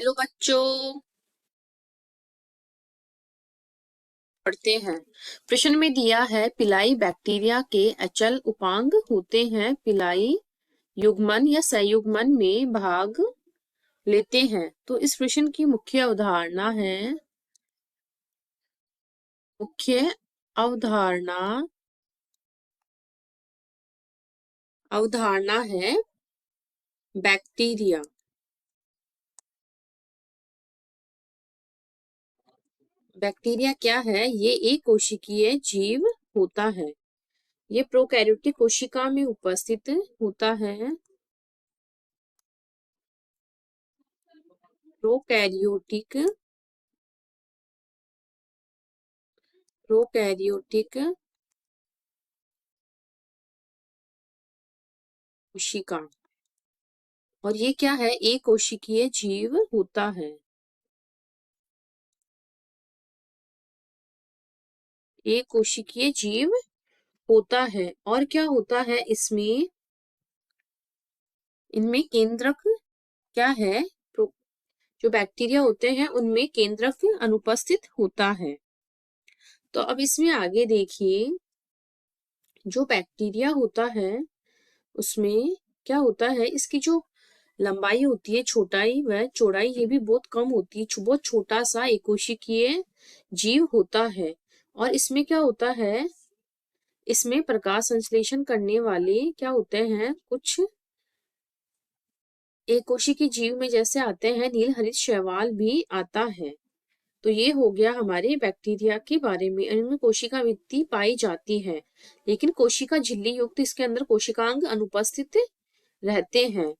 Hello बच्चों, पढ़ते हैं। प्रश्न में दिया है पिलाई बैक्टीरिया के अचल उपांग होते हैं। पिलाई युग्मन या संयुग्मन में भाग लेते हैं। तो इस प्रश्न की मुख्य अवधारणा है। मुख्य अवधारणा अवधारणा है बैक्टीरिया। बैक्टीरिया क्या है? ये एक कोशिकीय जीव होता है। ये प्रोकैरियोटिक कोशिका में उपस्थित होता है। प्रोकैरियोटिक प्रोकैरियोटिक कोशिका। और ये क्या है? एक कोशिकीय जीव होता है। एक कोशिकीय जीव होता है। और क्या होता है इसमें? इनमें केंद्रक क्या है? जो बैक्टीरिया होते हैं उनमें केंद्रक अनुपस्थित होता है। तो अब इसमें आगे देखिए, जो बैक्टीरिया होता है उसमें क्या होता है? इसकी जो लंबाई होती है, छोटाई व चौड़ाई, ये भी बहुत कम होती है। बहुत छोटा सा एक कोशिकीय जीव होता है। और इसमें क्या होता है? इसमें प्रकाश संश्लेषण करने वाले क्या होते हैं? कुछ एक कोशिकीय जीव में जैसे आते हैं नील हरित शैवाल भी आता है। तो ये हो गया हमारे बैक्टीरिया के बारे में। इनमें कोशिका भित्ति पाई जाती है, लेकिन कोशिका झिल्ली युक्त इसके अंदर कोशिकांग अनुपस्थित रहते हैं।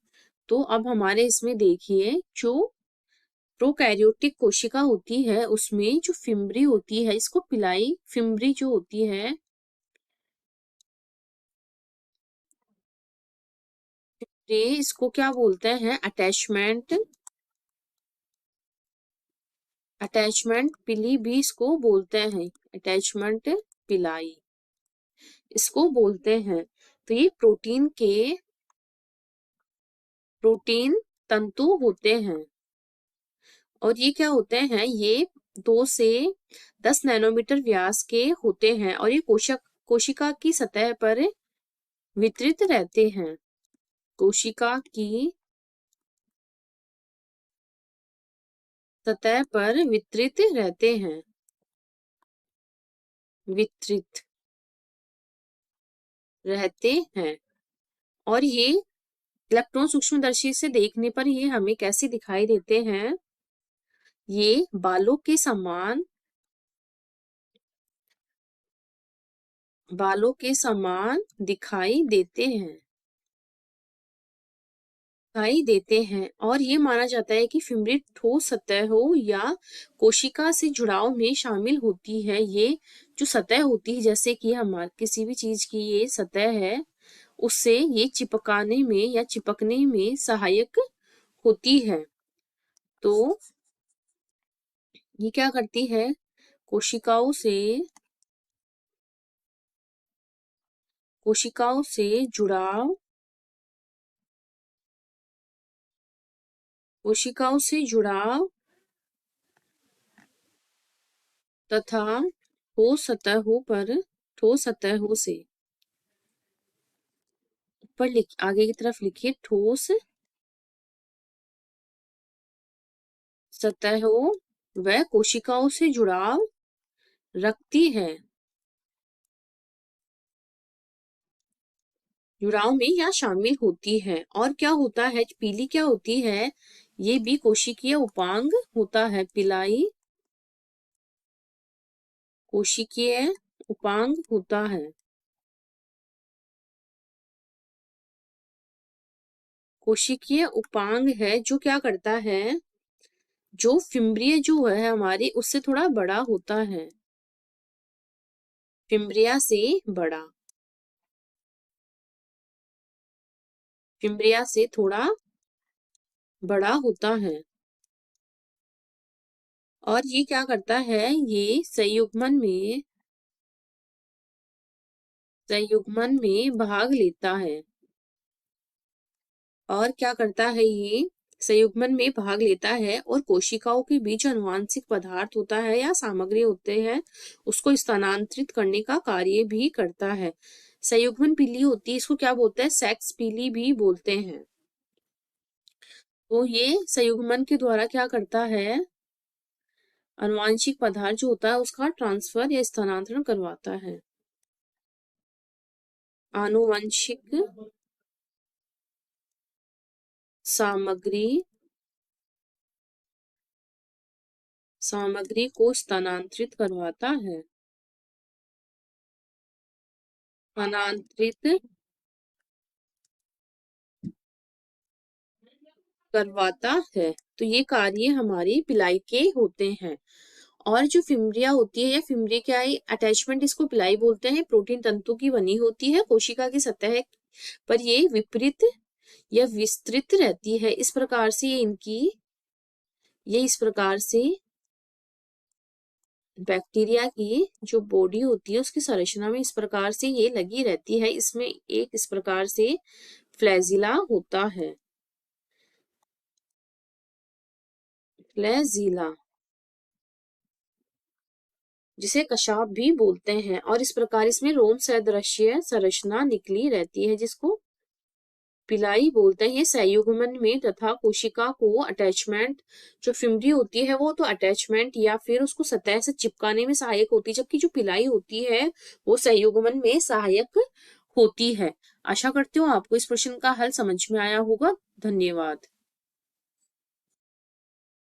तो अब हमारे इसमें देखिए, जो प्रोकैरियोटिक कोशिका होती है उसमें जो फिम्बरी होती है, इसको पिलाई फिम्बरी जो होती है, ये इसको क्या बोलते हैं? अटैचमेंट अटैचमेंट पिली भी इसको बोलते हैं। अटैचमेंट पिलाई इसको बोलते हैं। तो ये प्रोटीन तंतु होते हैं। और ये क्या होते हैं? ये 2 से 10 नैनोमीटर व्यास के होते हैं। और ये कोशिका की सतह पर वितरित रहते हैं। कोशिका की सतह पर वितरित रहते हैं। वितरित रहते हैं। और ये इलेक्ट्रॉन सूक्ष्मदर्शी से देखने पर ये हमें कैसे दिखाई देते हैं? ये बालों के समान दिखाई देते हैं। और ये माना जाता है कि फिम्बरी ठोस सतह हो या कोशिका से जुड़ाव में शामिल होती है। ये जो सतह होती है, जैसे कि हमारे किसी भी चीज की ये सतह है, उससे ये चिपकाने में या चिपकने में सहायक होती है। तो ये क्या करती है? कोशिकाओं से कोशिकाओं से जुड़ाव कोशिकाओं से जुड़ाव तथा ठोस सतहों से ऊपर आगे की तरफ लिखिए, ठोस सतहों व कोशिकाओं से जुड़ाव रखती है। जुड़ाव में या शामिल होती है। और क्या होता है? पीली क्या होती है? ये भी कोशिकीय उपांग होता है। पिलाई कोशिकीय उपांग होता है। कोशिकीय उपांग है जो क्या करता है? जो फिम्ब्रिया जो है हमारी, उससे थोड़ा बड़ा होता है। फिम्ब्रिया से बड़ा फिम्ब्रिया से थोड़ा बड़ा होता है। और ये क्या करता है? ये संयुग्मन में भाग लेता है। और क्या करता है? ये संयुग्मन में भाग लेता है और कोशिकाओं के बीच आनुवांशिक पदार्थ होता है या सामग्री होते हैं उसको स्थानांतरित करने का कार्य भी करता है। संयुग्मन पीली होती है, इसको क्या बोलते हैं, सेक्स पीली भी बोलते हैं। तो ये संयुग्मन के द्वारा क्या करता है, आनुवांशिक पदार्थ जो होता है उसका ट्रांसफर या स्थानांतरण करवाता है। आनुवंशिक सामग्री को स्थानांतरित करवाता है। स्थानांतरित करवाता है। तो ये कार्य हमारी पिलाई के होते हैं। और जो फिम्ब्रिया होती है, या फिम्ब्रिया क्या है, अटैचमेंट इसको पिलाई बोलते हैं, प्रोटीन तंतु की बनी होती है, कोशिका की सतह पर ये विपरीत या विस्तृत रहती है। इस प्रकार से ये इस प्रकार से बैक्टीरिया की जो बॉडी होती है उसकी संरचना में इस प्रकार से ये लगी रहती है। इसमें एक इस प्रकार से फ्लैजिला होता है, फ्लैजिला, जिसे कशाप भी बोलते हैं। और इस प्रकार इसमें रोम सदृश्य संरचना निकली रहती है जिसको पिलाई बोलते हैं। ये संयुग्मन में तथा कोशिका को अटैचमेंट, जो फिम्ब्री होती है वो तो अटैचमेंट या फिर उसको सतह से चिपकाने में सहायक होती है, जबकि जो पिलाई होती है वो संयुग्मन में सहायक होती है। आशा करती हूँ आपको इस प्रश्न का हल समझ में आया होगा। धन्यवाद।